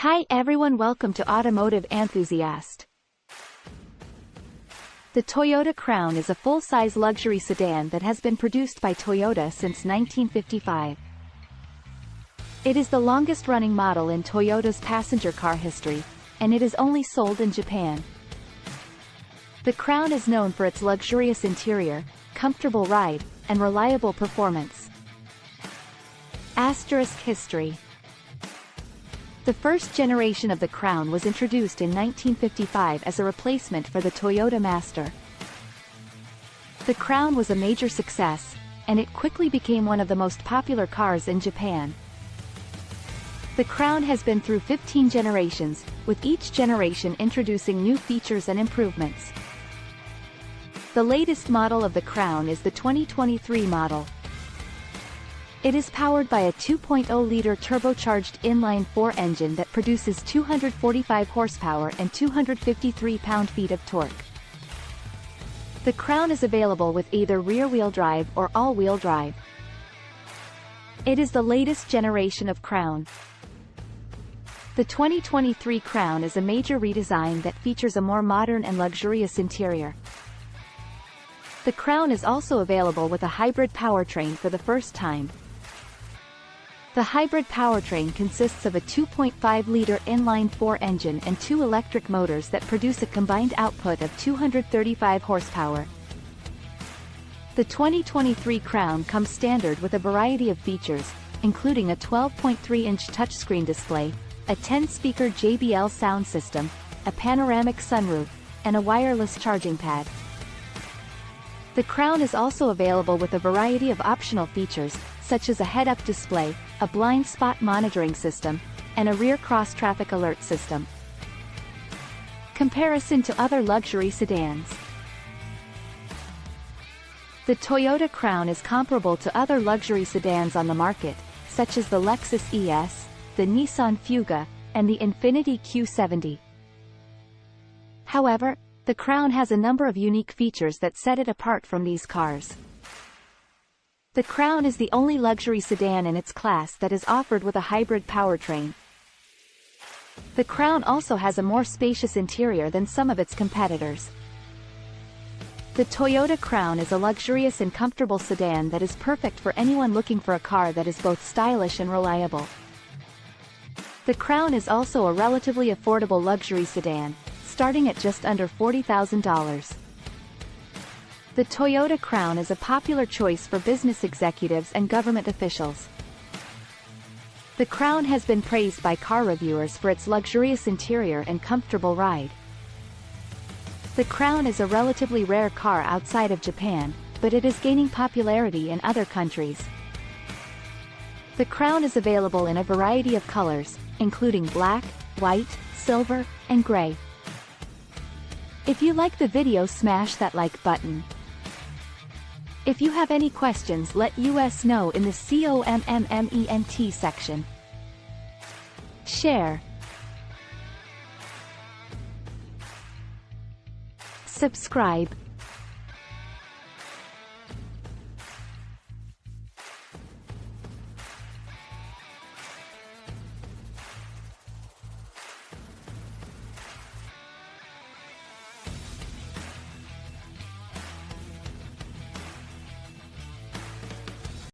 Hi everyone, welcome to Automotive Enthusiast. The Toyota Crown is a full-size luxury sedan that has been produced by Toyota since 1955. It is the longest-running model in Toyota's passenger car history, and it is only sold in Japan. The Crown is known for its luxurious interior, comfortable ride, and reliable performance. History. The first generation of the Crown was introduced in 1955 as a replacement for the Toyota Master. The Crown was a major success, and it quickly became one of the most popular cars in Japan. The Crown has been through 15 generations, with each generation introducing new features and improvements. The latest model of the Crown is the 2023 model. It is powered by a 2.0-liter turbocharged inline-4 engine that produces 245 horsepower and 253 pound-feet of torque. The Crown is available with either rear-wheel drive or all-wheel drive. It is the latest generation of Crown. The 2023 Crown is a major redesign that features a more modern and luxurious interior. The Crown is also available with a hybrid powertrain for the first time. The hybrid powertrain consists of a 2.5-liter inline-4 engine and two electric motors that produce a combined output of 235 horsepower. The 2023 Crown comes standard with a variety of features, including a 12.3-inch touchscreen display, a 10-speaker JBL sound system, a panoramic sunroof, and a wireless charging pad. The Crown is also available with a variety of optional features, such as a head-up display, a blind spot monitoring system, and a rear cross-traffic alert system. Comparison to other luxury sedans. The Toyota Crown is comparable to other luxury sedans on the market, such as the Lexus ES, the Nissan Fuga, and the Infiniti Q70. However, the Crown has a number of unique features that set it apart from these cars. The Crown is the only luxury sedan in its class that is offered with a hybrid powertrain. The Crown also has a more spacious interior than some of its competitors. The Toyota Crown is a luxurious and comfortable sedan that is perfect for anyone looking for a car that is both stylish and reliable. The Crown is also a relatively affordable luxury sedan, starting at just under $40,000. The Toyota Crown is a popular choice for business executives and government officials. The Crown has been praised by car reviewers for its luxurious interior and comfortable ride. The Crown is a relatively rare car outside of Japan, but it is gaining popularity in other countries. The Crown is available in a variety of colors, including black, white, silver, and gray. If you like the video, smash that like button. If you have any questions, let us know in the comment section. Share. Subscribe.